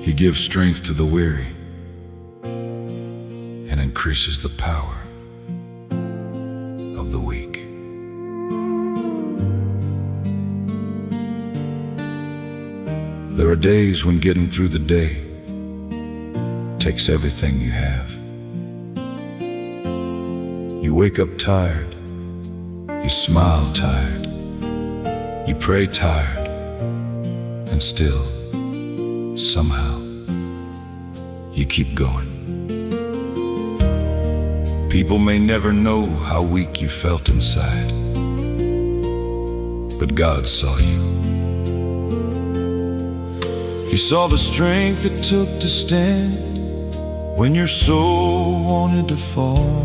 He gives strength to the weary and increases the power of the weak. There are days when getting through the day takes everything you have. You wake up tired, you smile tired, you pray tired, and still, somehow, you keep going. People may never know how weak you felt inside, but God saw you. He saw the strength it took to stand when your soul wanted to fall.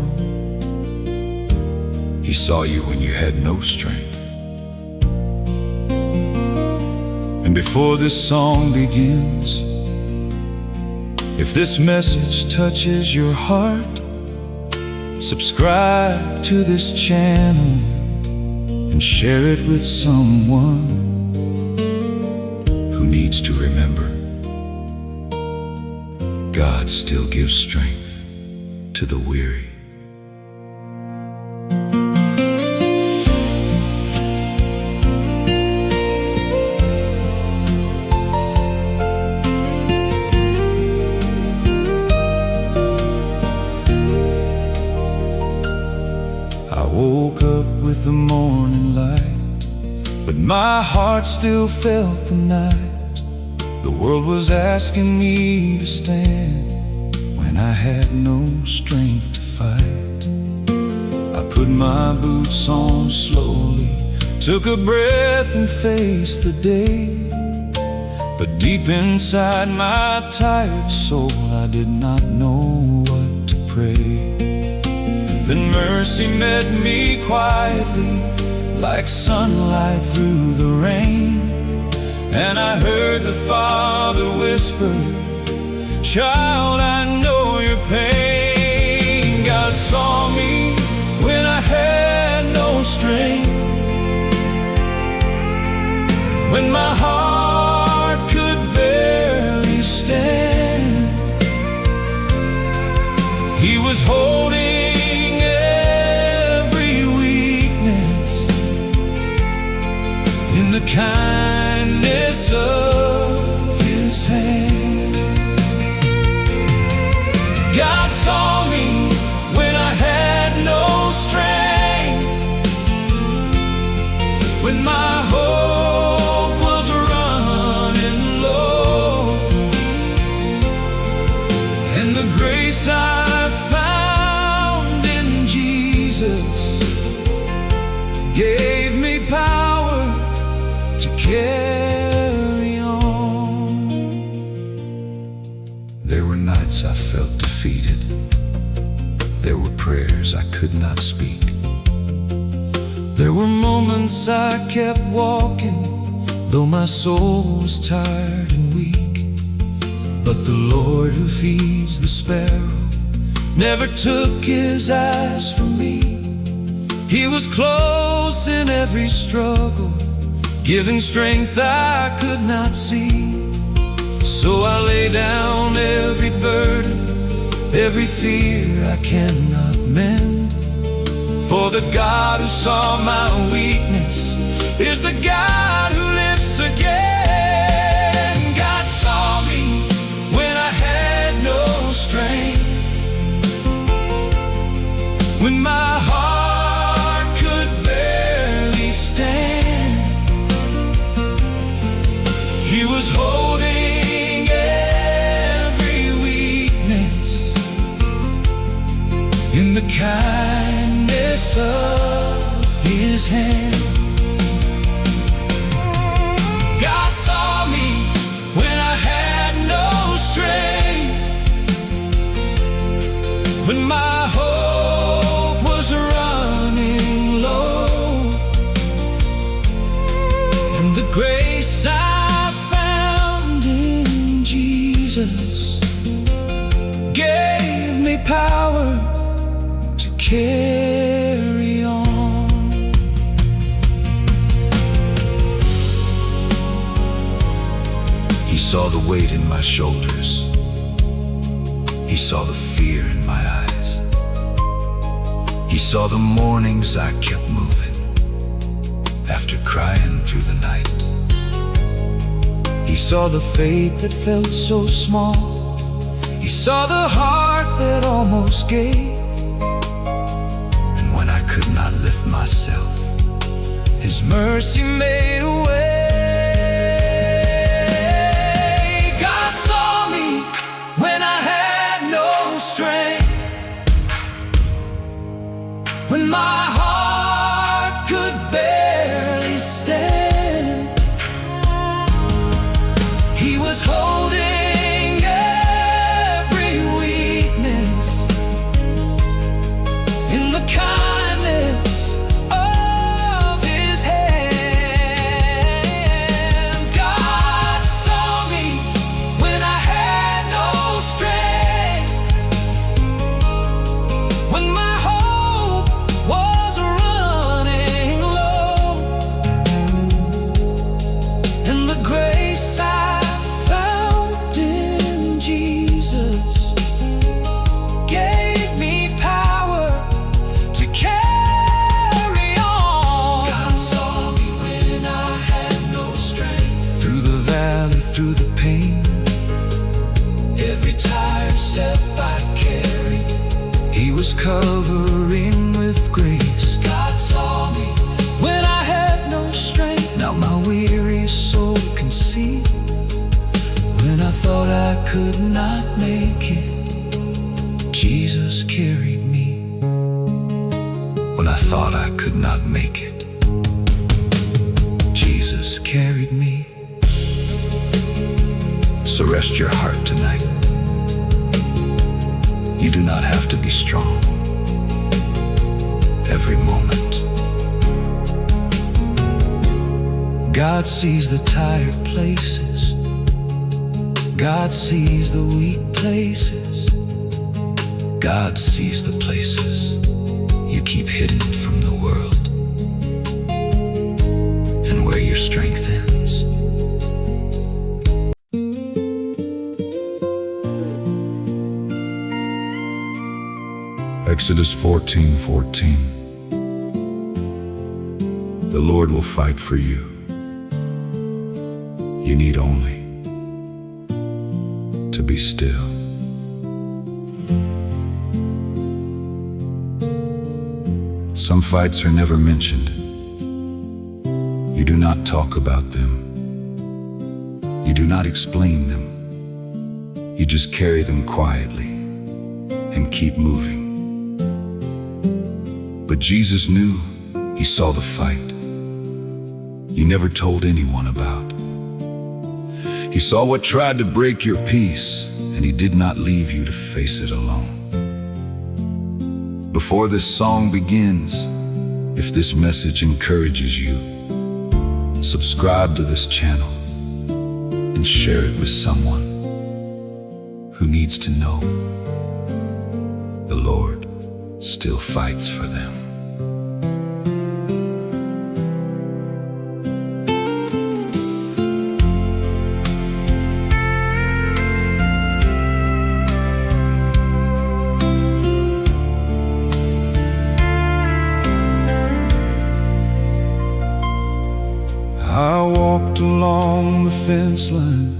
He saw you when you had no strength. And before this song begins, if this message touches your heart, subscribe to this channel and share it with someone who needs to remember God still gives strength to the weary. I woke up with the morning light, but my heart still felt the night. The world was asking me to stand when I had no strength to fight. I put my boots on slowly, took a breath and faced the day. But deep inside my tired soul, I did not know what to pray. Then mercy met me quietly, like sunlight through the rain. And I heard the Father whisper, "Child, I know your pain." God saw me when I had no strength, when my heart could barely stand. He was holding every weakness in the kindness of His hand. God saw me when I had no strength, when my hope was running low, and the grace I found in Jesus gave me power to carry on. There were nights I felt defeated. There were prayers I could not speak. There were moments I kept walking, though my soul was tired and weak. But the Lord who feeds the sparrow never took His eyes from me. He was close in every struggle, giving strength I could not see. So I lay down every burden, every fear I cannot mend. For the God who saw my weakness is the God who lifts again. God saw me when I had no strength, when my heart could barely stand. He was holding every weakness in the kindness of His hand. God saw me when I had no strength, when my hope was running low, and the grace I found in Jesus gave me power to carry on. He saw the weight in my shoulders. He saw the fear in my eyes. He saw the mornings I kept moving after crying through the night. He saw the faith that felt so small. He saw the heart that almost gave. And when I could not lift myself, His mercy made a way. God saw me when I had no strength, when my heart could barely stand. He was holding every weakness in the kindness of His hand. God saw me when I had no strength, when my hope was running low, and the grace I found in Jesus gave me power to carry on. God saw me when I had no strength, through the valley, through the pain, every tired step I carried, He was covering with grace. God saw me when I had no strength. Now my weary soul can see. When I thought I could not make it, Jesus carried me. When I thought I could not make it, Jesus carried me. So rest your heart tonight. You do not have to be strong every moment. God sees the tired places. God sees the weak places. God sees the places you keep hidden from the world, and where your strength ends. Exodus 14:14. The Lord will fight for you. You need only to be still. Some fights are never mentioned. You do not talk about them. You do not explain them. You just carry them quietly and keep moving. But Jesus knew. He saw the fight you never told anyone about. He saw what tried to break your peace, and He did not leave you to face it alone. Before this song begins, if this message encourages you, subscribe to this channel and share it with someone who needs to know the Lord still fights for them. I walked along the fence line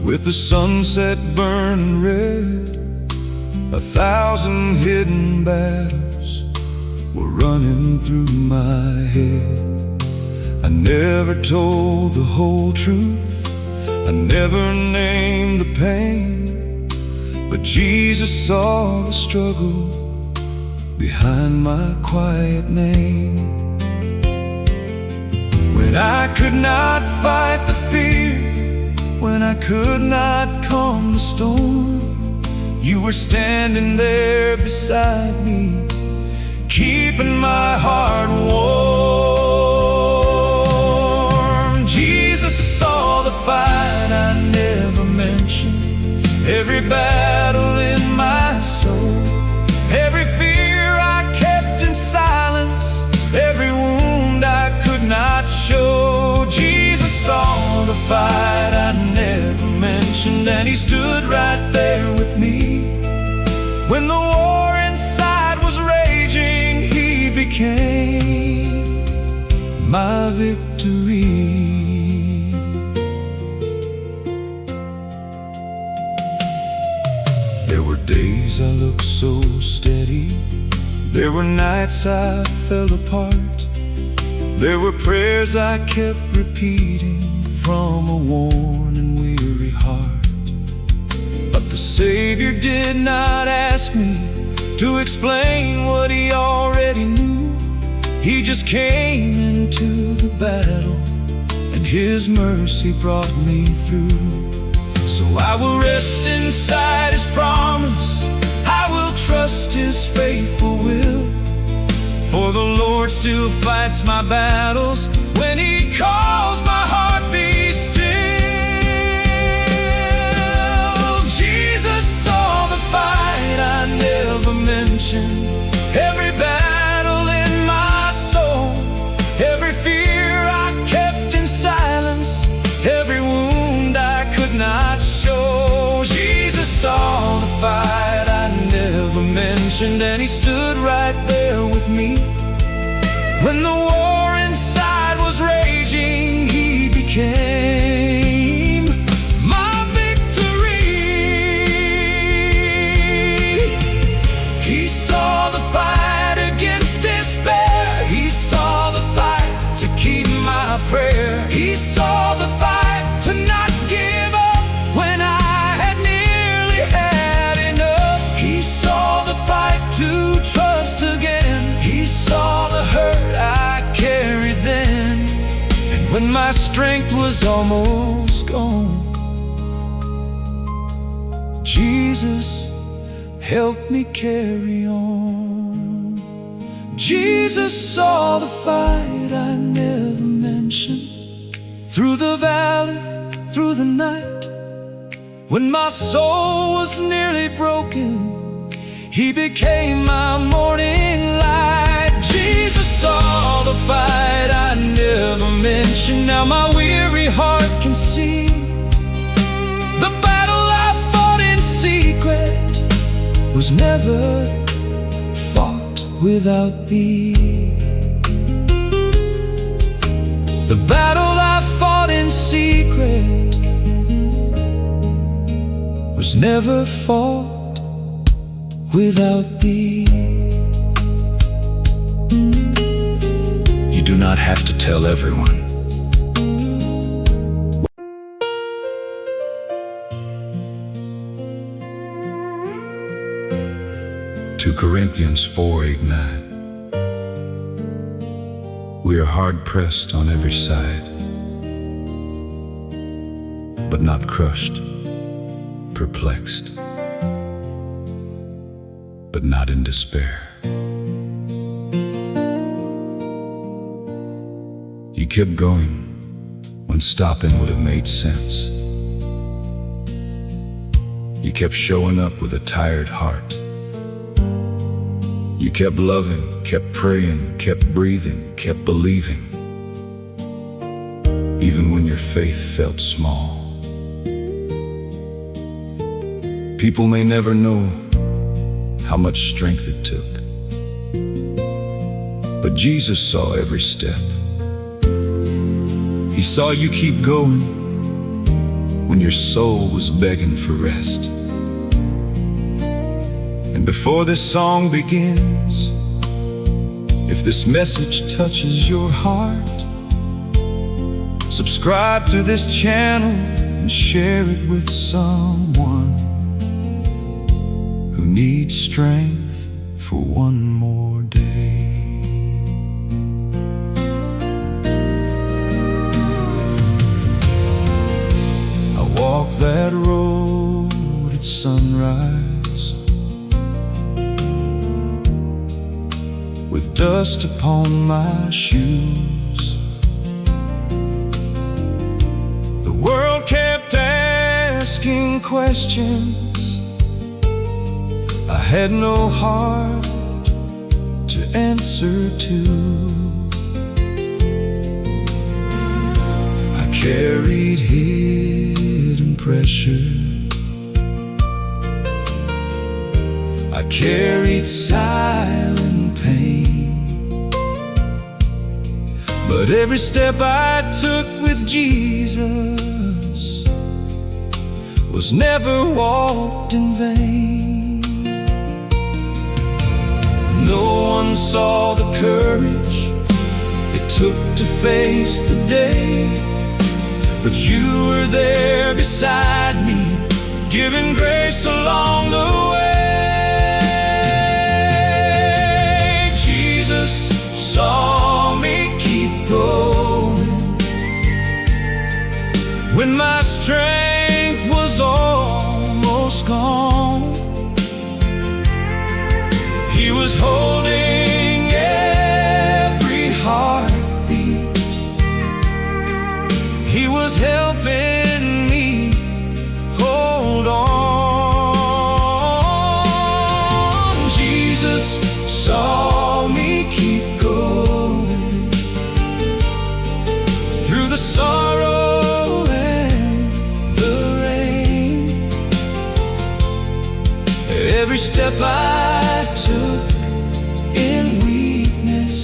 with the sunset burning red. 1,000 hidden battles were running through my head. I never told the whole truth. I never named the pain. But Jesus saw the struggle behind my quiet name. When I could not fight the fear, when I could not calm the storm, You were standing there beside me, keeping my heart warm. Jesus saw the fight I never mentioned, every battle in my soul, every fear I kept in silence, every wound I could not show. Jesus saw the fight I never mentioned, mentioned, and he stood right there with me. When the war inside was raging, he became my victory. There were days I looked so steady, there were nights I fell apart, there were prayers I kept repeating from a worn and weary heart. But the Savior did not ask me to explain what he already knew. He just came into the battle, and his mercy brought me through. So I will rest inside his promise, I will trust his faithful will. For the Lord still fights my battles when he calls my heart be still. Jesus saw the fight I never mentioned, every battle in my soul, every fear I kept in silence, every wound I could not show. Jesus saw the fight I never mentioned, and he stood right there with me. When the war inside was raging, he became my victory. He saw the fight against despair, he saw the fight to keep my prayer, he saw the fight to not give up when I had nearly had enough. He saw the fight to trust again, he saw the hurt I carried then. And when my strength was almost gone, Jesus helped me carry on. Jesus saw the fight I never mentioned, through the valley, through the night, when my soul was nearly broken, he became my morning light. Jesus saw the fight I never mentioned, now my weary heart can see. The battle I fought in secret was never fought without thee. The battle I fought in secret was never fought without thee. You do not have to tell everyone. 2 Corinthians 4:8-9. We are hard-pressed on every side, but not crushed, perplexed, but not in despair. You kept going when stopping would have made sense. You kept showing up with a tired heart. You kept loving, kept praying, kept breathing, kept believing, even when your faith felt small. People may never know how much strength it took, but Jesus saw every step. He saw you keep going when your soul was begging for rest. And before this song begins, if this message touches your heart, subscribe to this channel and share it with someone who needs strength for one more day. I walk that road at sunrise, with dust upon my shoes. The world kept asking questions I had no heart to answer to. I carried hidden pressure. I carried silent pain, but every step I took with Jesus was never walked in vain. No one saw the courage it took to face the day, but you were there beside me, giving grace along the way. Jesus saw me keep going when my strength was almost gone. He was holding every heartbeat. He was helping me hold on. Jesus saw me keep going through the sorrow and the rain. Every step I took in weakness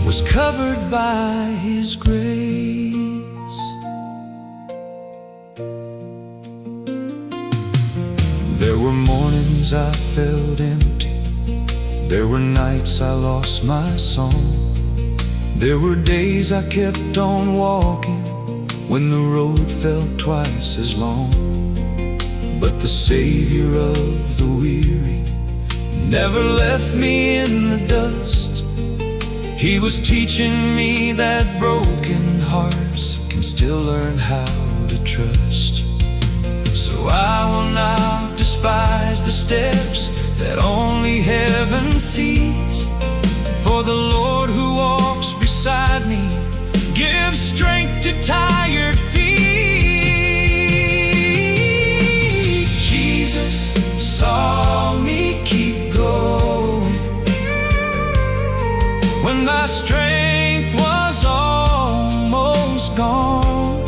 was covered by His grace. There were mornings I felt empty. There were nights I lost my song. There were days I kept on walking when the road felt twice as long. But the Savior of the weary never left me in the dust. He was teaching me that broken hearts can still learn how to trust. So I will not despise the steps that only heaven sees, for the Lord who walks beside me gives strength to tired feet. Jesus saw me keep going when my strength was almost gone.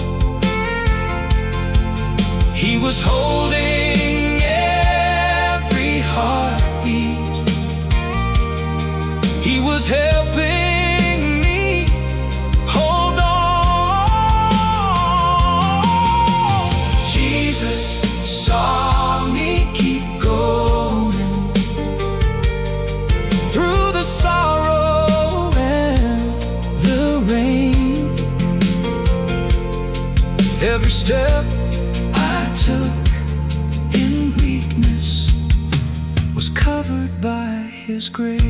He was holding every heartbeat. He was helping me hold on. Jesus saw me keep going through the sorrow and the rain. Every step I took in weakness was covered by His grace.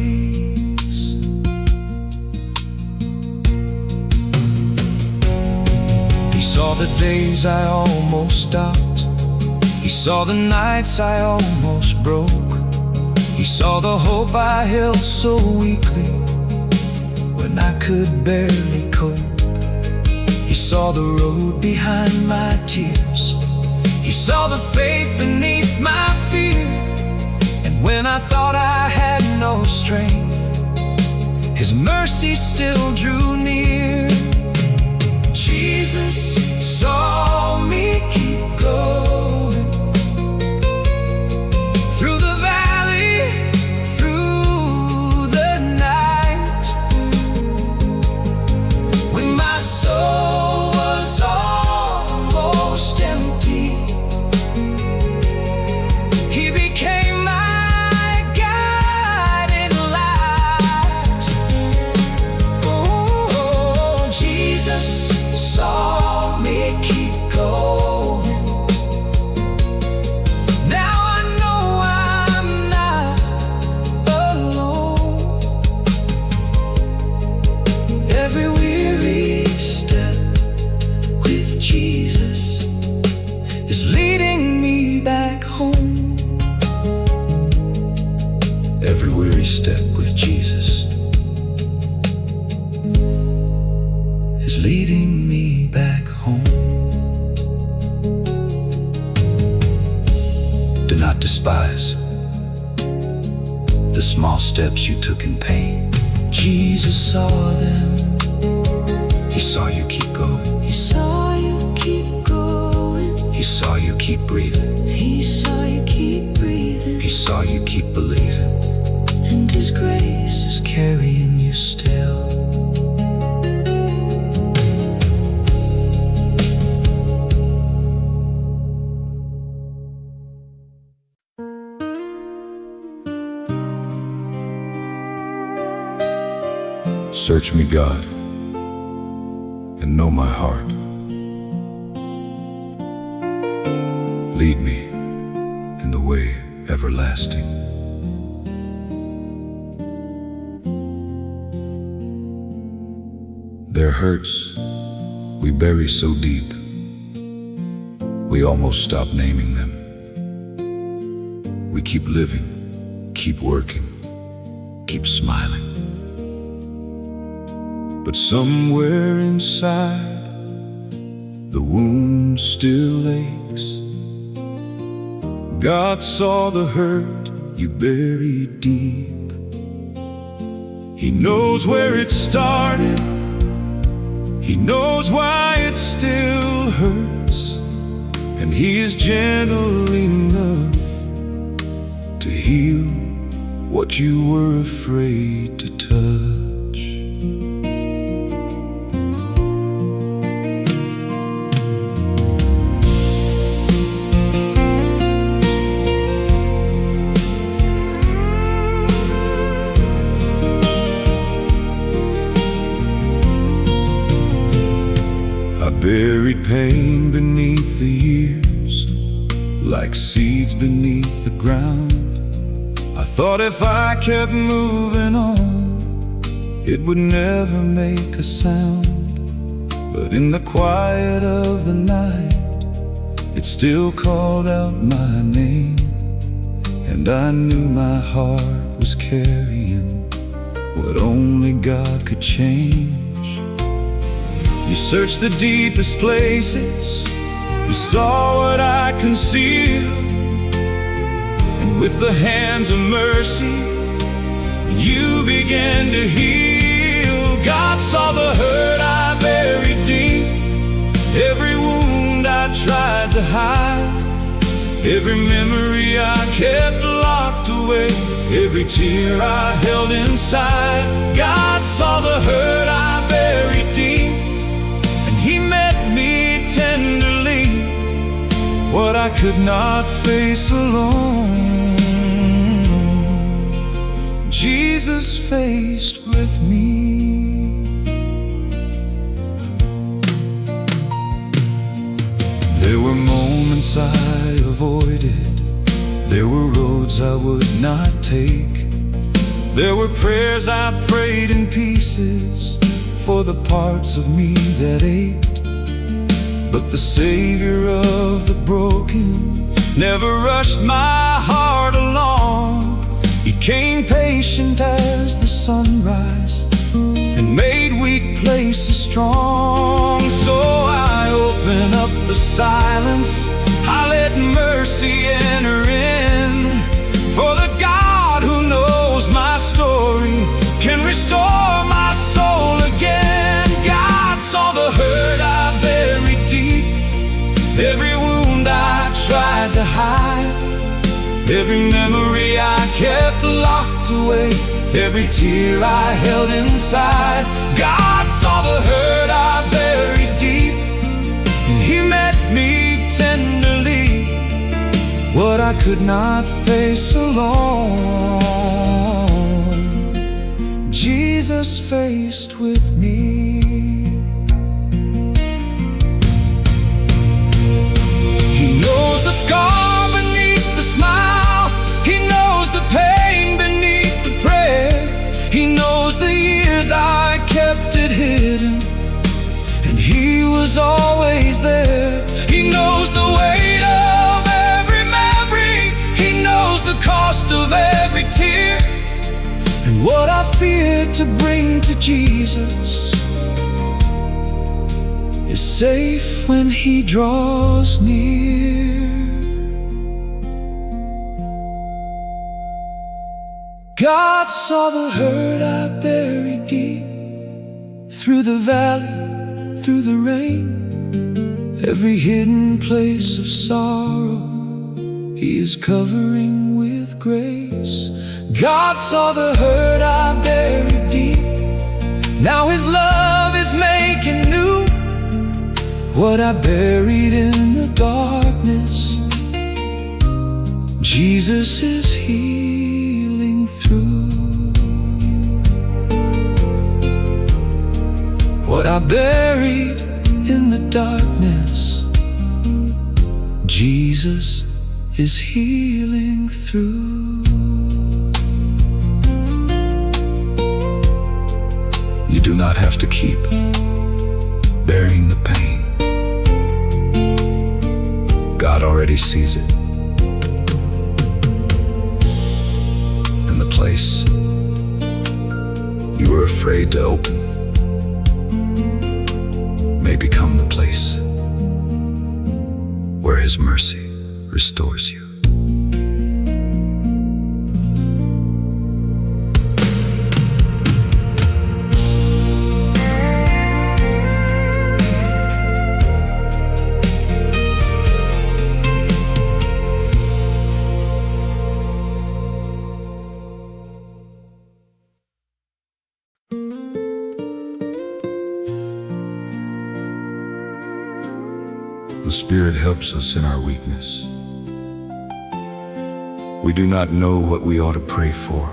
He saw the days I almost stopped. He saw the nights I almost broke. He saw the hope I held so weakly when I could barely cope. He saw the road behind my tears. He saw the faith beneath my fear. And when I thought I had no strength, His mercy still drew near. Jesus saw me keep going through the valley, through the night, when my soul was almost empty. He became my guiding light. Oh, Jesus saw me keep going. Now I know I'm not alone. Every weary step with Jesus is leading me back home. Every weary step with Jesus is leading me back home. Do not despise the small steps you took in pain. Jesus saw them. He saw you keep going. He saw you keep going. He saw you keep breathing. He saw you keep breathing. He saw you keep believing. And His grace is carrying you still. Search me, God, and know my heart. Lead me in the way everlasting. There are hurts we bury so deep, we almost stop naming them. We keep living, keep working, keep smiling. But somewhere inside, the wound still aches. God saw the hurt you buried deep. He knows where it started. He knows why it still hurts. And He is gentle enough to heal what you were afraid to touch. Buried pain beneath the years, like seeds beneath the ground. I thought if I kept moving on, it would never make a sound. But in the quiet of the night, it still called out my name. And I knew my heart was carrying what only God could change. You searched the deepest places, you saw what I concealed, and with the hands of mercy, you began to heal. God saw the hurt I buried deep, every wound I tried to hide, every memory I kept locked away, every tear I held inside. God saw the hurt I buried deep, He met me tenderly, what I could not face alone. Jesus faced with me. There were moments I avoided, there were roads I would not take, there were prayers I prayed in pieces for the parts of me that ached. But the Savior of the broken never rushed my heart along. He came patient as the sunrise and made weak places strong. So I open up the silence, I let mercy enter in. For the God who knows my story can restore my soul again. God saw the hurt I buried deep, every wound I tried to hide, every memory I kept locked away, every tear I held inside. God saw the hurt I buried deep, and He met me tenderly, what I could not face alone. Jesus faced with me. He knows the scar beneath the smile, He knows the pain beneath the prayer, He knows the years I kept it hidden, and He was always there. He knows the weight of every memory, He knows the cost of every tear, and what I feared to bring to Jesus is safe when He draws near. God saw the hurt I buried deep, through the valley, through the rain, Every hidden place of sorrow He is covering with grace. God saw the hurt I buried deep. Now His love is making new what I buried in the darkness. Jesus is healing through what I buried in the darkness. Jesus is healing through. You do not have to keep burying the pain. God already sees it. And the place you were afraid to open may become the place where His mercy restores you. The Spirit helps us in our weakness. We do not know what we ought to pray for,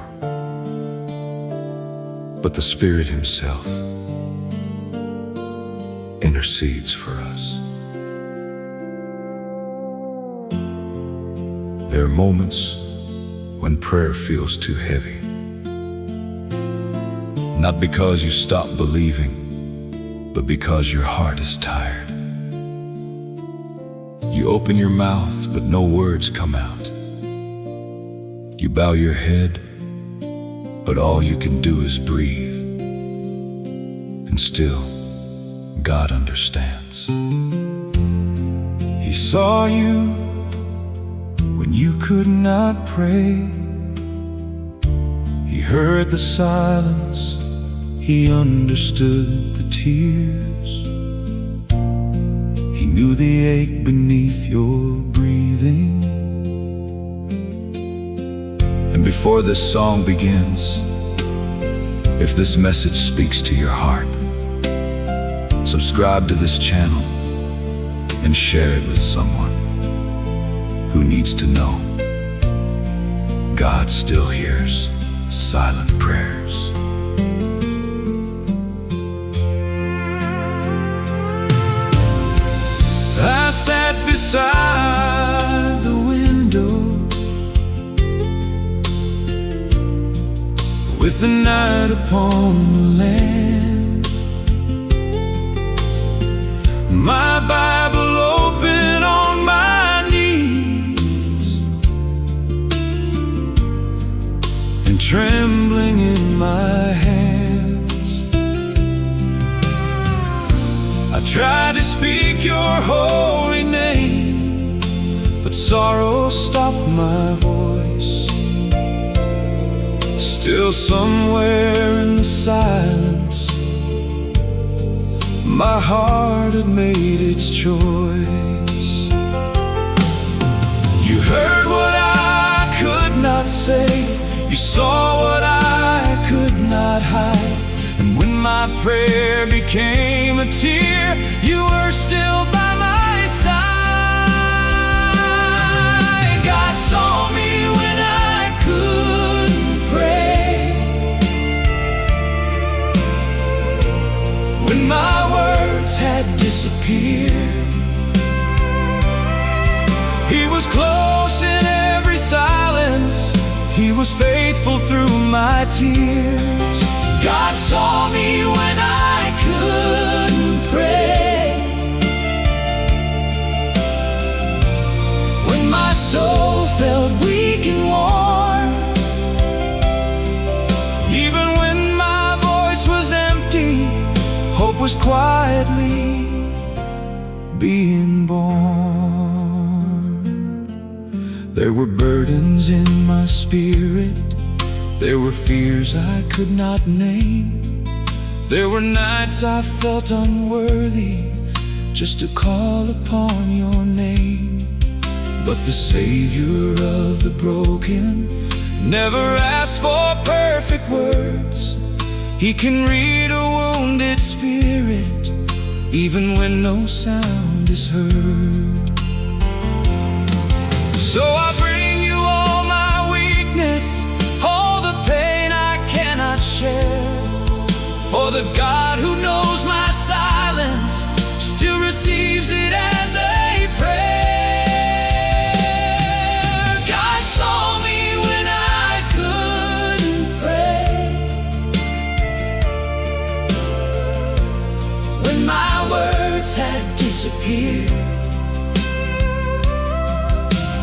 but the Spirit Himself intercedes for us. There are moments when prayer feels too heavy, not because you stop believing, but because your heart is tired. You open your mouth, but no words come out. You bow your head, but all you can do is breathe. And still, God understands. He saw you when you could not pray. He heard the silence. He understood the tears. He knew the ache beneath your breathing. And before this song begins, if this message speaks to your heart, subscribe to this channel and share it with someone who needs to know God still hears silent prayers. I sat beside the window with the night upon the land, my Bible open on my knees, and trembling in my hands. I tried to speak your holy name, but sorrow stopped my voice. Still somewhere in the silence, my heart had made its choice. You heard what I could not say. You saw what I could not hide. And when my prayer became a tear, you were still by my side. God saw me when I couldn't pray, when my words had disappeared. He was close in every silence. He was faithful through my tears. God saw me when I couldn't pray, when my soul felt weak and worn, even when my voice was empty, hope was quietly being born. There were burdens in my spirit. There were fears I could not name. There were nights I felt unworthy, just to call upon your name. But the Savior of the broken never asked for perfect words. He can read a wounded spirit even when no sound is heard. So I bring you all my weakness, all the pain I cannot share. For the God who knows my silence still receives it as a prayer. God saw me when I couldn't pray, when my words had disappeared.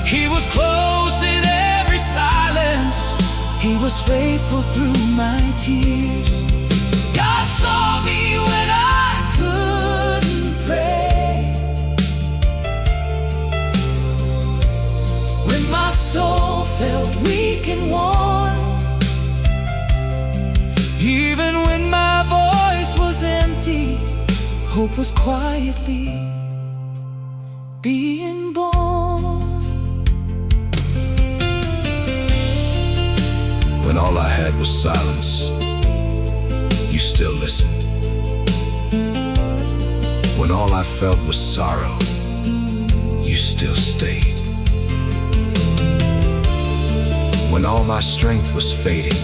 He was close in every silence. He was faithful through my tears. God saw me when I couldn't pray, when my soul felt weak and worn, even when my voice was empty. Hope was quietly being born. When all I had was silence, you still listened. When all I felt was sorrow, you still stayed. When all my strength was fading,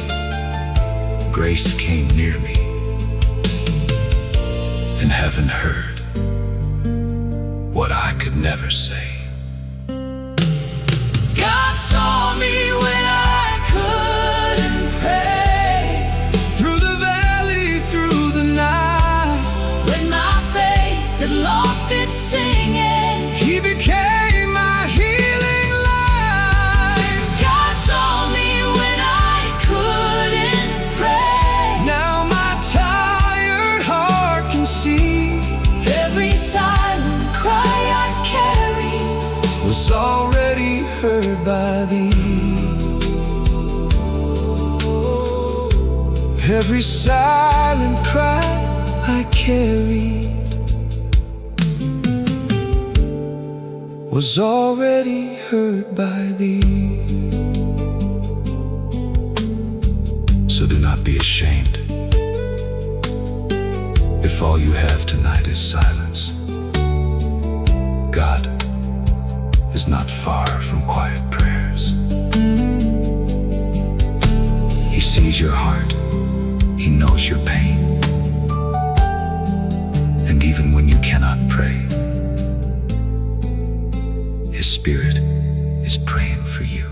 grace came near me, and heaven heard what I could never say. God saw me when I couldn't pray, through the valley, through the night. When my faith had lost its singing, He became my healing light. God saw me when I couldn't pray. Now my tired heart can see every silent cry I carried was already heard by Thee. Every silent cry I carried was already heard by Thee. So do not be ashamed if all you have tonight is silence. God is not far from quiet prayers. He sees your heart. He knows your pain. And even when you cannot pray, His Spirit is praying for you.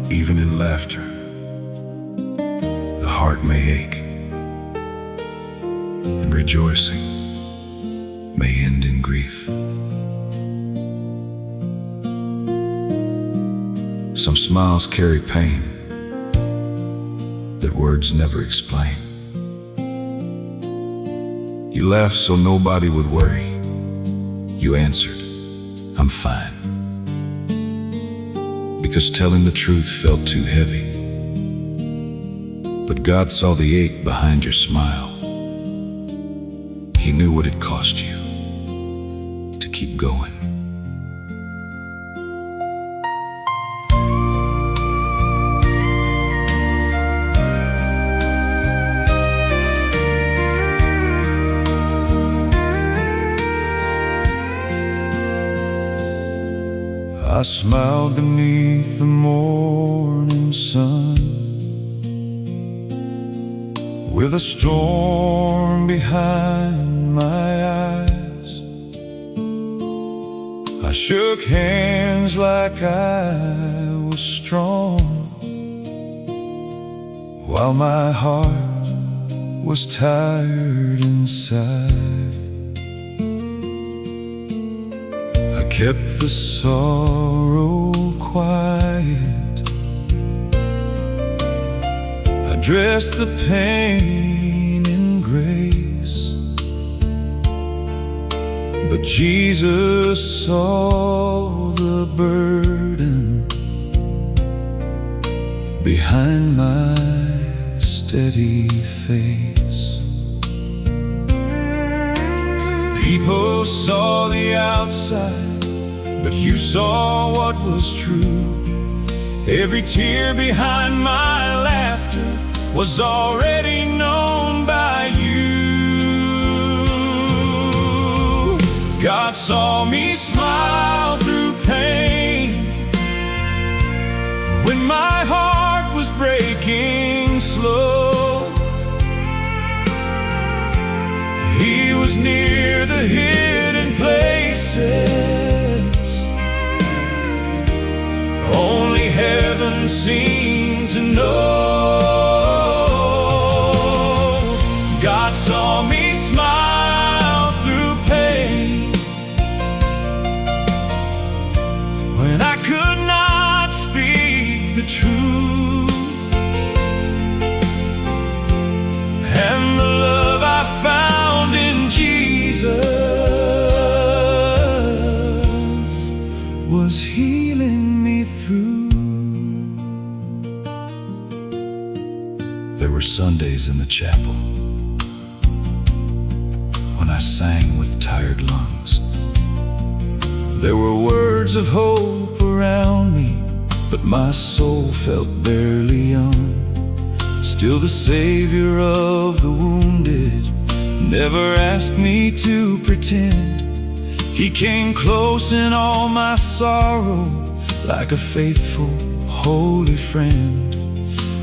Even in laughter, the heart may ache, and rejoicing may end in grief. Some smiles carry pain that words never explain. You laughed so nobody would worry. You answered, "I'm fine," because telling the truth felt too heavy. But God saw the ache behind your smile. He knew what it cost you to keep going. I smiled beneath the morning sun, with a storm behind my eyes. I shook hands like I was strong, while my heart was tired inside. I kept the sorrow quiet, I dressed the pain in grace, But Jesus saw the burden behind my steady face. People saw the outside, but you saw what was true. Every tear behind my laughter was already known by you. God saw me smile through pain when my heart was breaking slow. He was near the hidden places only heaven seemed to know. God saw me smile through pain when I could not speak the truth, and the love I found in Jesus was healing me through. There were Sundays in the chapel when I sang with tired lungs. There were words of hope around me, but my soul felt barely young. Still the Savior of the wounded never asked me to pretend. He came close in all my sorrow, like a faithful, holy friend.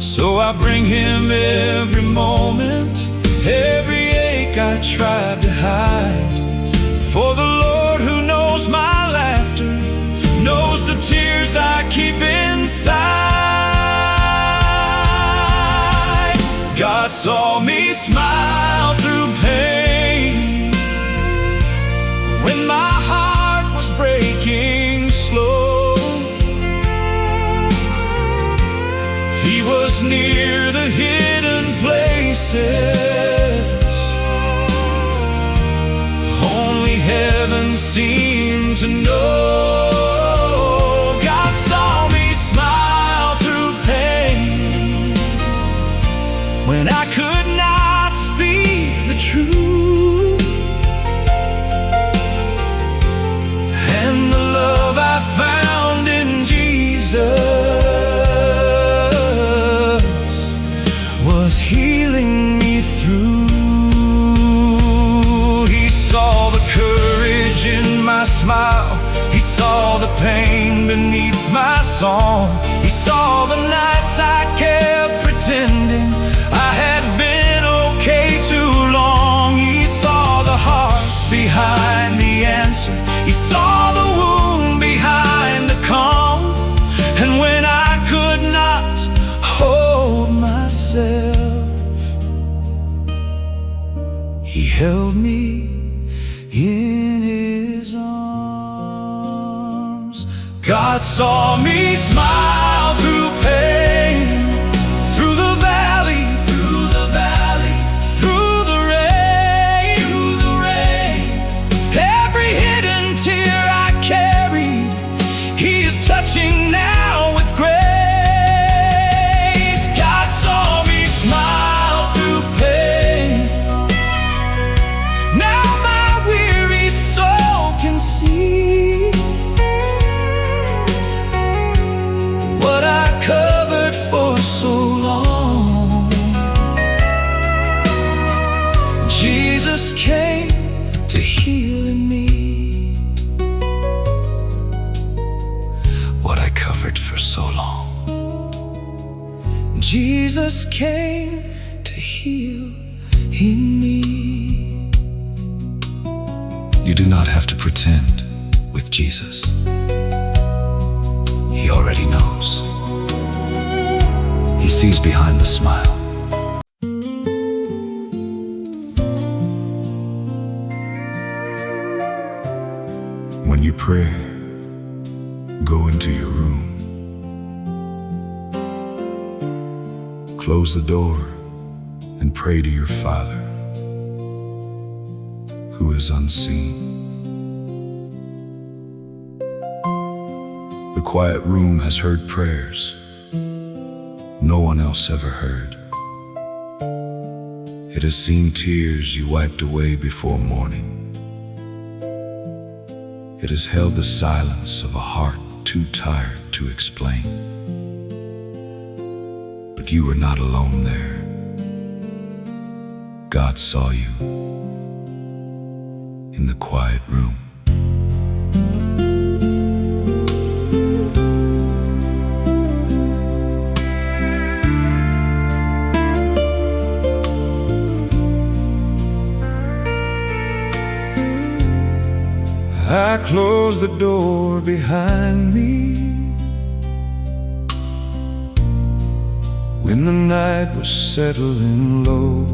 So I bring Him every moment, every ache I tried to hide. For the Lord who knows my laughter knows the tears I keep inside. God saw me smile through pain when my heart was breaking slow. He was near the hidden places only heaven seemed to know. God saw me smile through pain when I could not speak the truth, and the love I found in Jesus was healing me through. He saw the courage in my smile, He saw the pain beneath my song. He saw the nights I kept pretending I had been okay too long. He saw the heart behind the answer, He saw the wound behind the calm. And when I could not hold myself, He held me in His arms. God saw me smile through pain, through the valley, through the valley, through the rain, through the rain. Every hidden tear I carried, He is touching now with grace. God saw me smile through pain. Now my weary soul can see what I covered for so long. Jesus came to heal in me what I covered for so long. Jesus came to heal in me. You do not have to pretend with Jesus. He already knows. He sees behind the smile. When you pray, go into your room. Close the door and pray to your Father who is unseen. The quiet room has heard prayers no one else ever heard. It has seen tears you wiped away before morning. It has held the silence of a heart too tired to explain. But you were not alone there. God saw you in the quiet room. I closed the door behind me when the night was settling low.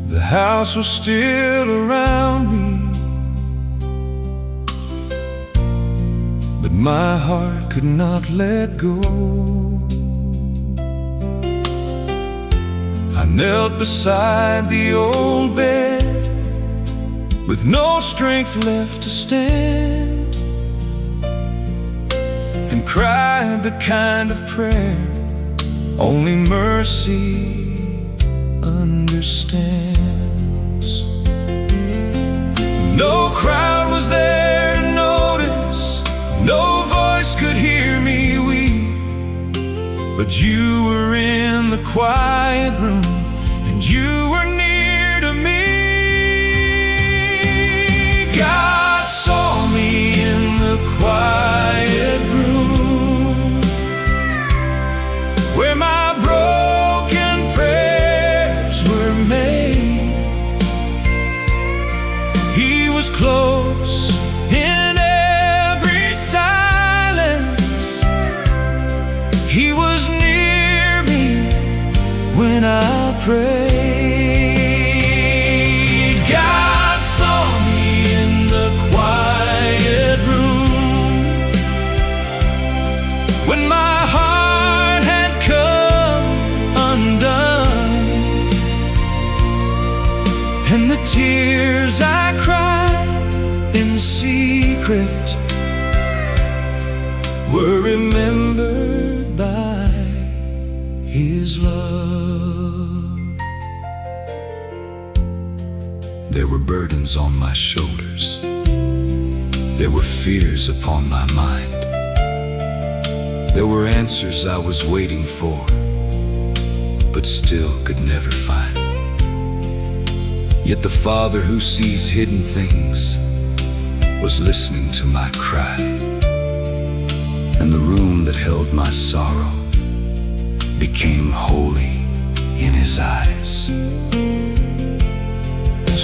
The house was still around me, but my heart could not let go. I knelt beside the old bed with no strength left to stand, and cried the kind of prayer only mercy understands. No crowd was there to notice, no voice could hear me weep, but you were in the quiet room, and you were near to me. God saw me in the quiet room, where my broken prayers were made. He was close in every silence. He was near me when I prayed. God saw me in the quiet room, when my heart had come undone, and the tears I cried in secret were remembered by His love. There were burdens on my shoulders, there were fears upon my mind, there were answers I was waiting for, but still could never find. Yet the Father who sees hidden things was listening to my cry, and the room that held my sorrow became holy in His eyes.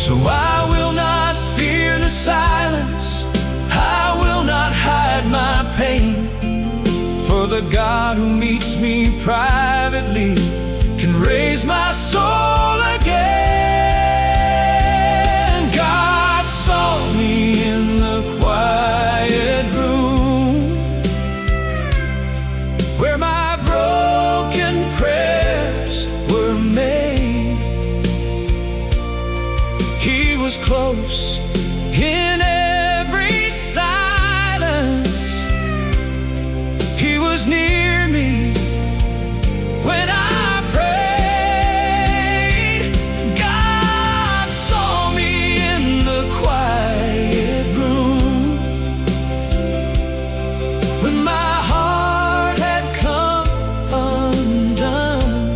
So I will not fear the silence, I will not hide my pain, for the God who meets me privately can raise my soul again. God saw me in the quiet room, where my broken prayers were made. He was close in every silence. He was near me when I prayed. God saw me in the quiet room, when my heart had come undone,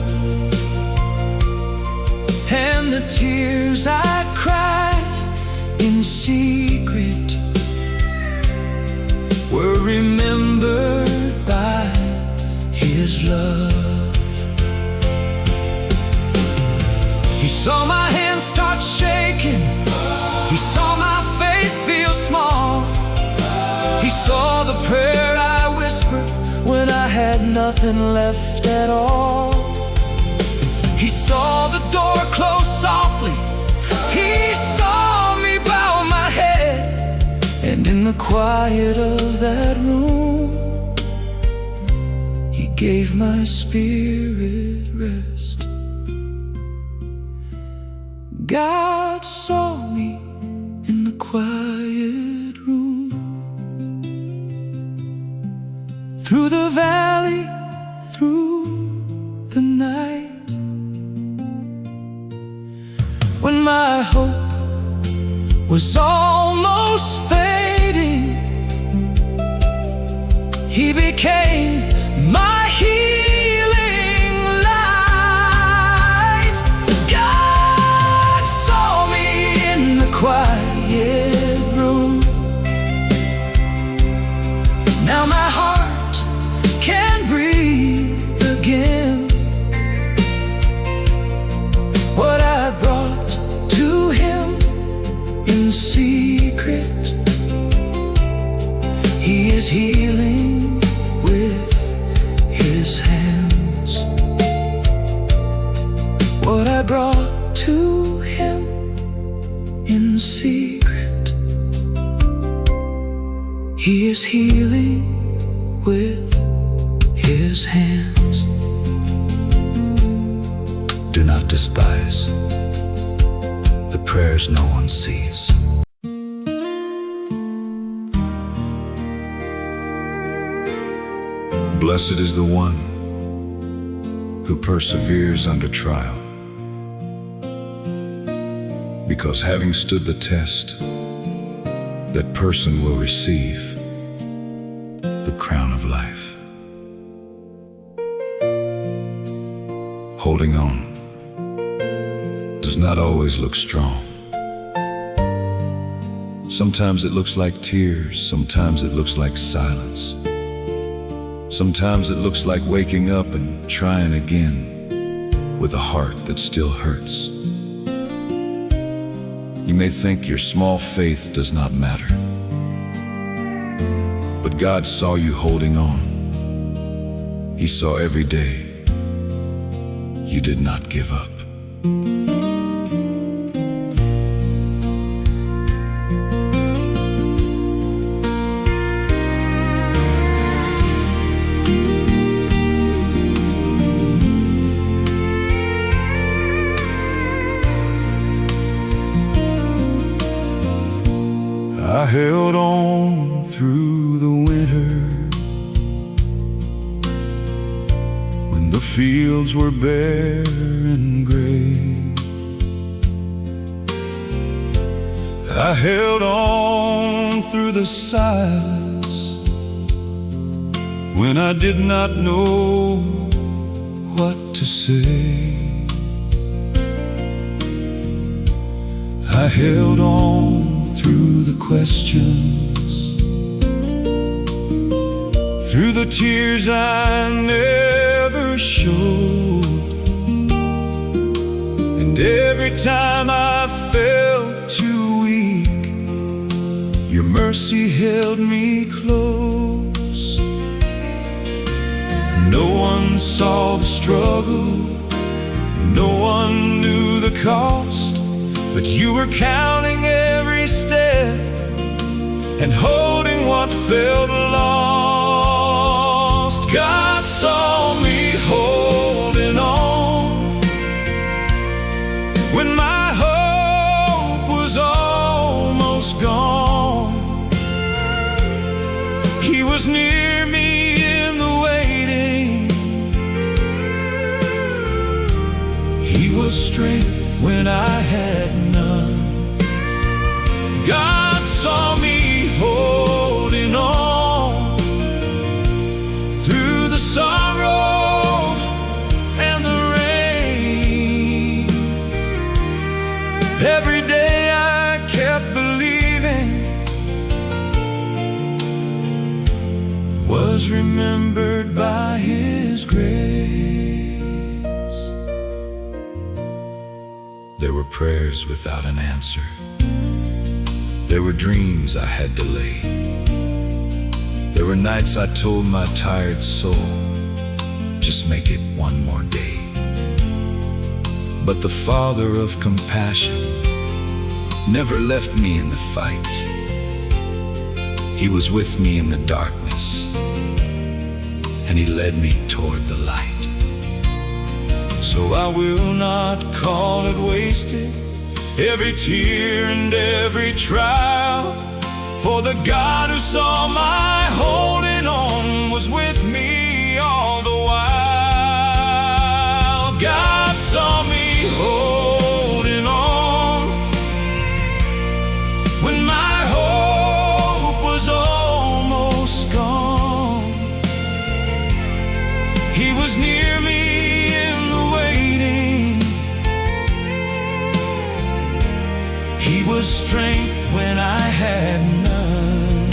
and the tears I cried in secret were remembered by His love. He saw my hands start shaking, He saw my faith feel small, He saw the prayer I whispered when I had nothing left at all. He saw the door close softly, He saw me bow my head, and in the quiet of that room He gave my spirit rest. God saw me in the quiet was almost fading, He became my healing light. God saw me in the quiet room. Now my heart can breathe again. What I brought to Him in secret, He is healing with His hands. What I brought to Him in secret, He is healing with His hands. Do not despise the prayers no one sees. Blessed is the one who perseveres under trial, because having stood the test, that person will receive the crown of life. Holding on does not always look strong. Sometimes it looks like tears, sometimes it looks like silence. Sometimes it looks like waking up and trying again with a heart that still hurts. You may think your small faith does not matter, but God saw you holding on. He saw every day you did not give up. I held on through the winter, when the fields were bare and gray. I held on through the silence, when I did not know what to say. I held on through the questions, through the tears I never showed. And every time I felt too weak, your mercy held me close. No one saw the struggle, no one knew the cost, but you were counting every step and holding what felt lost. God saw me holding on when my hope was almost gone. He was near me in the waiting. He was strength when I had none. God saw me holding on through the sorrow and the rain. Every day I kept believing, was remembered by His grace. There were prayers without an answer. There were dreams I had delayed. There were nights I told my tired soul, just make it one more day. But the Father of compassion never left me in the fight. He was with me in the darkness, and He led me toward the light. So I will not call it wasted, every tear and every trial, for the God who saw my holding on was with me all the while. God saw me holding on He was strength when I had none.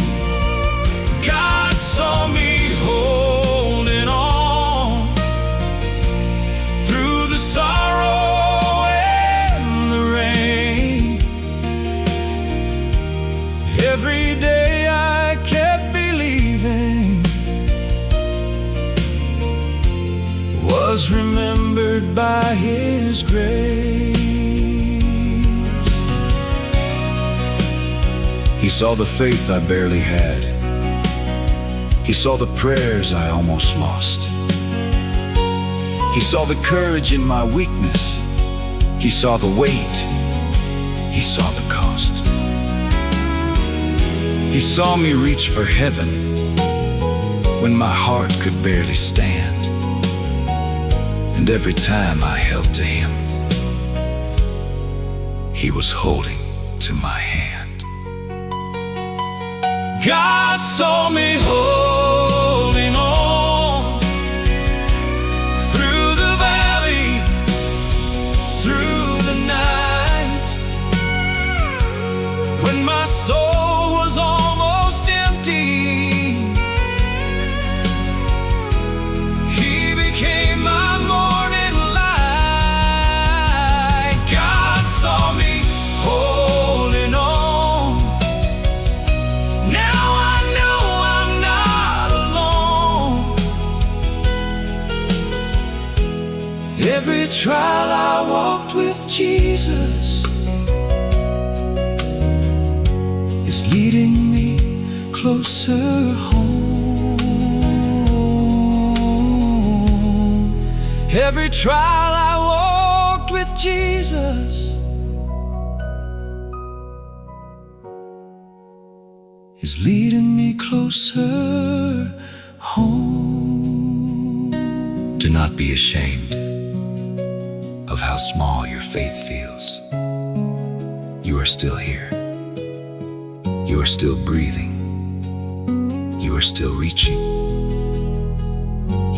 God saw me holding on through the sorrow and the rain. Every day I kept believing, was remembered by His grace. He saw the faith I barely had. He saw the prayers I almost lost. He saw the courage in my weakness. He saw the weight. He saw the cost. He saw me reach for heaven when my heart could barely stand. And every time I held to Him, He was holding to my hand. God saw me holding on through the valley, through the night, when my soul was almost empty. He became my morning light. God saw me holding on. Now I know I'm not alone. Every trial I walked with Jesus is leading me closer home. Every trial I walked with Jesus is leading me closer home. Do not be ashamed of how small your faith feels. You are still here. You are still breathing. You are still reaching.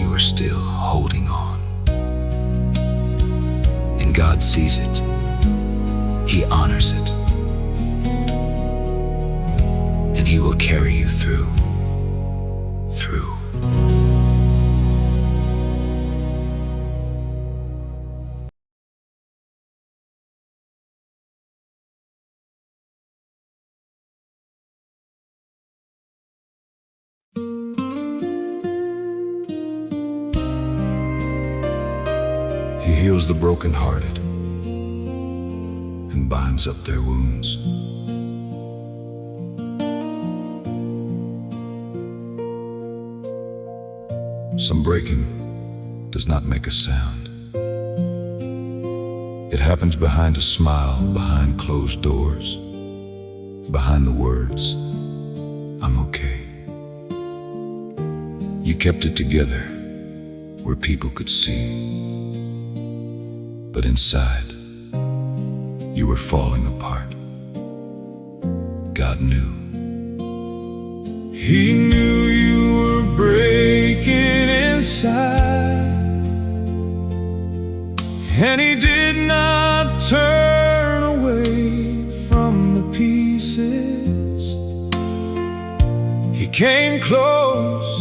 You are still holding on. And God sees it. He honors it. And He will carry you through. He heals the brokenhearted and binds up their wounds. Some breaking does not make a sound. It happens behind a smile, behind closed doors, behind the words, "I'm okay." You kept it together where people could see, but inside you were falling apart. God knew. He knew you were breaking inside, and He did not turn away from the pieces. He came close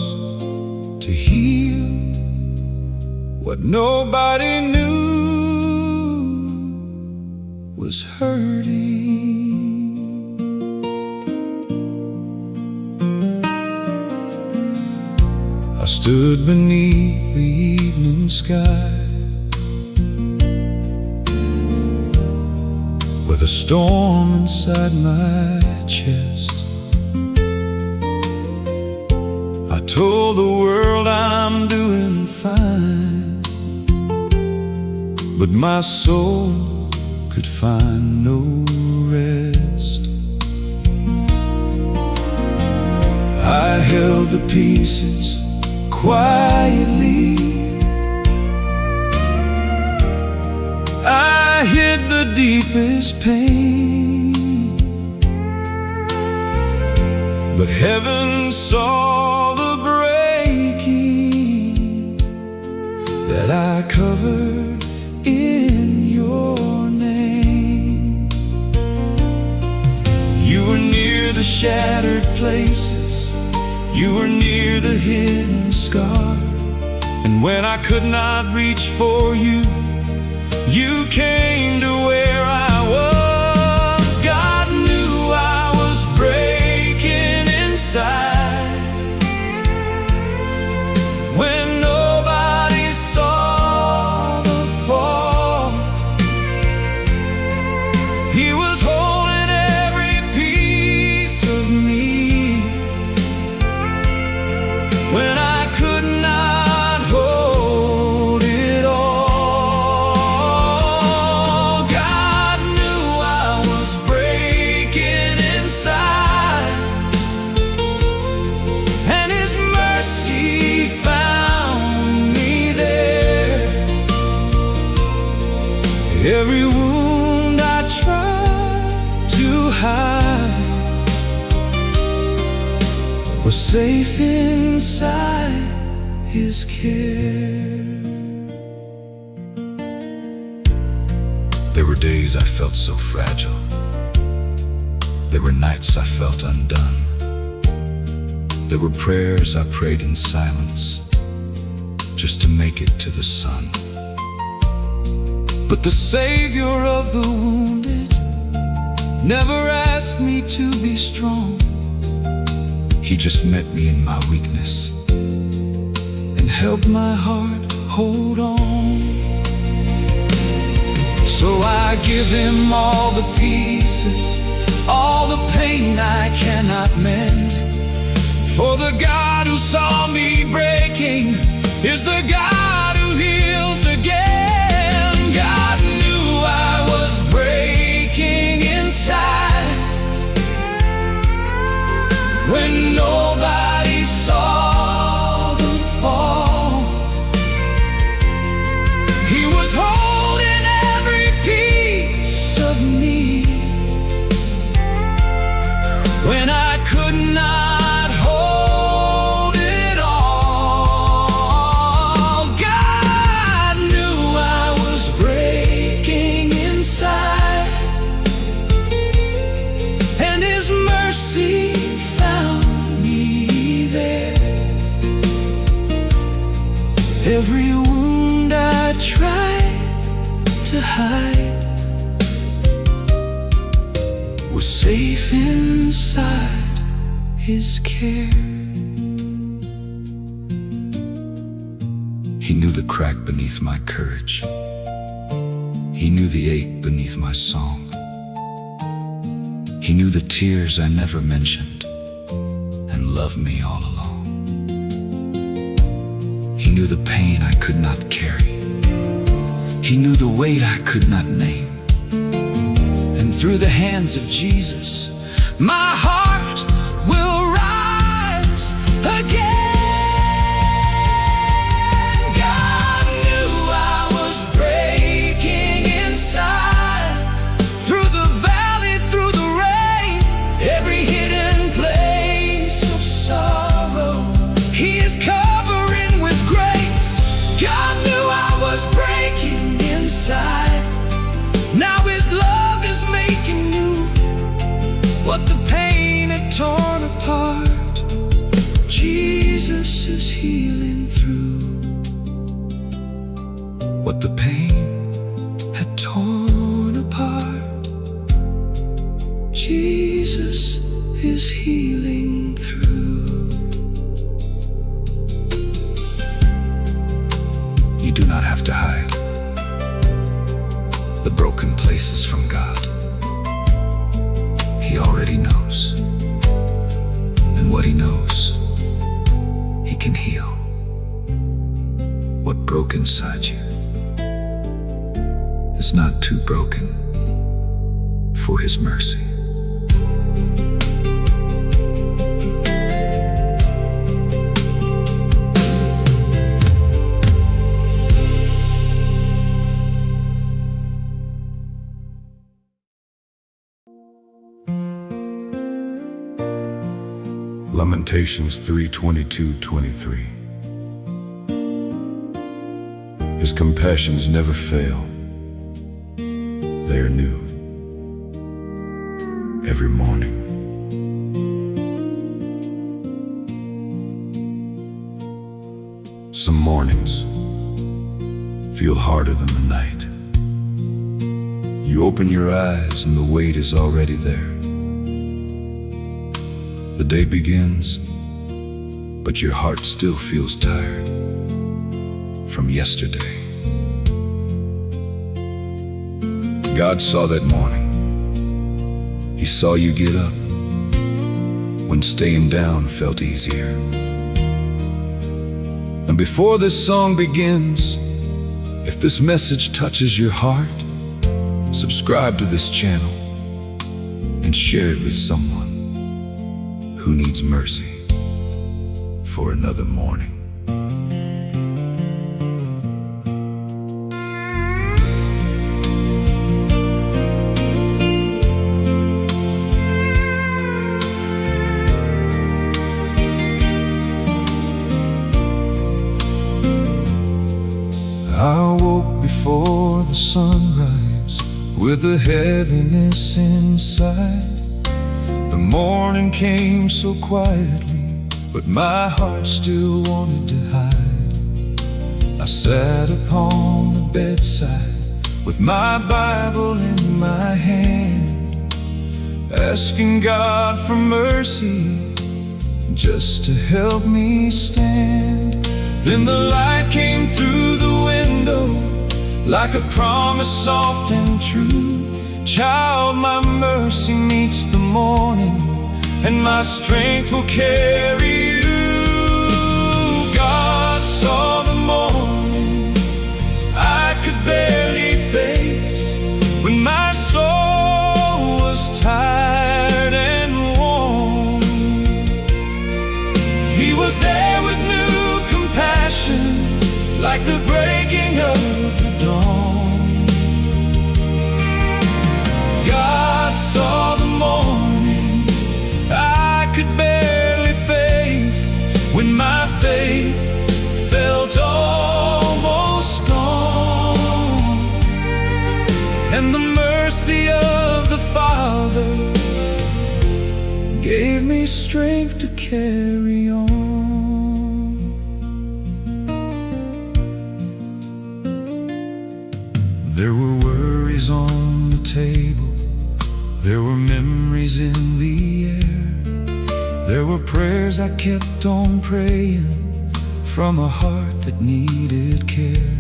to heal what nobody knew was hurting. I stood beneath the evening sky with a storm inside my chest. I told the world I'm doing fine, but my soul could find no rest. I held the pieces quietly. I hid the deepest pain, but heaven saw the breaking that I covered in your name. the shattered places. You were near the hidden scar. And when I could not reach for you, you came to where I was. God knew I was breaking inside when nobody saw the fall. He was holding every piece of me when I could not hold it all. God knew I was breaking inside, and His mercy found me there. Every wound I tried to hide was safe inside His care. There were days I felt so fragile. There were nights I felt undone. There were prayers I prayed in silence just to make it to the sun. But the Savior of the wounded never asked me to be strong. He just met me in my weakness and helped my heart hold on. So I give Him all the pieces, all the pain I cannot mend. For the God who saw me breaking is the God who heals again. God knew I was breaking inside when nobody saw the fall. He was holding every piece of me when I could not hold it all. God knew I was breaking inside, and His mercy found me there. Every wound I tried to hide was safe inside His care. He knew the crack beneath my courage. He knew the ache beneath my song. He knew the tears I never mentioned and loved me all along. He knew the pain I could not carry. He knew the weight I could not name. And through the hands of Jesus, my heart will rise again. God knew I was breaking inside, through the valley, through the rain, every hidden place of sorrow He is covering with grace. God knew I was breaking inside. Now His love is making new what the pain had torn apart. Jesus is healing through what the pain had torn apart. Jesus is healing through. You do not have to hide the broken places from God. He already knows, and what He knows, He can heal. What broke inside you is not too broken for His mercy. Lamentations 3:22-23. His compassions never fail. They are new every morning. Some mornings feel harder than the night. You open your eyes and the weight is already there. The day begins, but your heart still feels tired from yesterday. God saw that morning. He saw you get up when staying down felt easier. And before this song begins, if this message touches your heart, subscribe to this channel and share it with someone who needs mercy for another morning. I woke before the sunrise with a heaviness inside. The morning came so quietly, but my heart still wanted to hide. I sat upon the bedside with my Bible in my hand, asking God for mercy just to help me stand. Then the light came through the window like a promise soft and true. Child, my mercy meets the morning, and my strength will carry you. God saw the morning I could barely face, when my soul was tired and worn. He was there with new compassion, like the breaking of the dawn. God saw the morning I could barely face, when my faith felt almost gone. And the mercy of the Father gave me strength to carry on. There were worries on the table, there were memories in the air, there were prayers I kept on praying from a heart that needed care.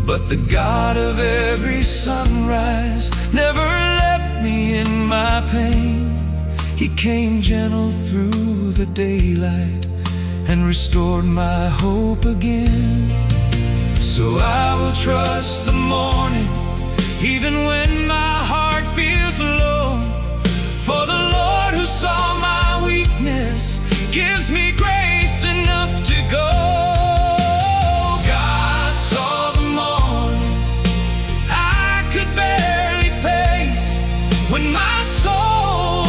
But the God of every sunrise never left me in my pain. He came gentle through the daylight and restored my hope again. So I will trust the morning, even when my heart feels low. For the Lord who saw my weakness gives me grace enough to go. God saw the morning I could barely face, when my soul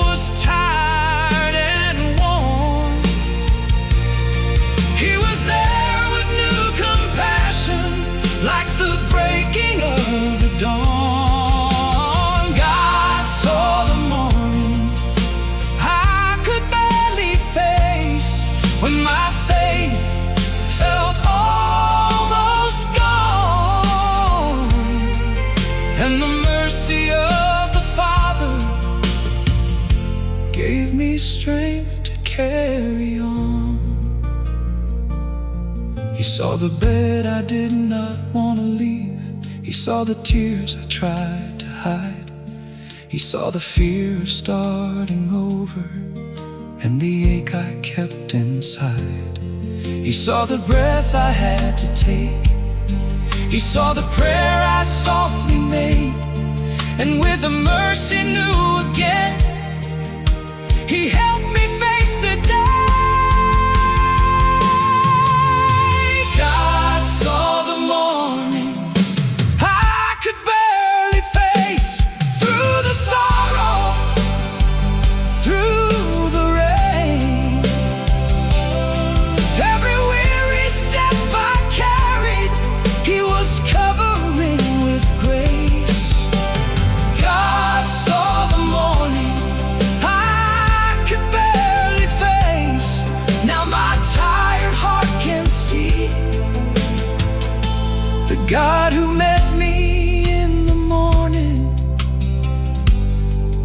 was tired and worn. He was there with new compassion, like the breaking of the dawn. God saw the morning I could barely face, when my faith felt almost gone. And the mercy of the Father gave me strength to carry on. He saw the bed I did not want to leave. He saw the tears I tried to hide. He saw the fear of starting over and the ache I kept inside. He saw the breath I had to take. He saw the prayer I softly made, and with a mercy new again, He helped me face the day. God saw the morning I could barely face, through the sorrow, through the rain. Every weary step I carried, He was covering with grace. God saw the morning God who met me in the morning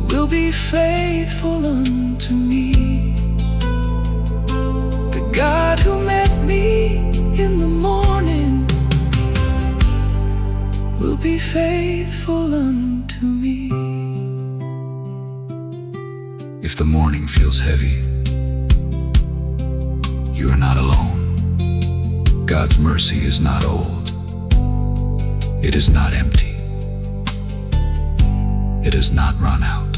will be faithful unto me. The God who met me in the morning will be faithful unto me. If the morning feels heavy, you are not alone. God's mercy is not old. It is not empty. It has not run out.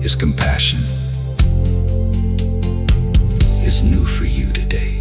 His compassion is new for you today.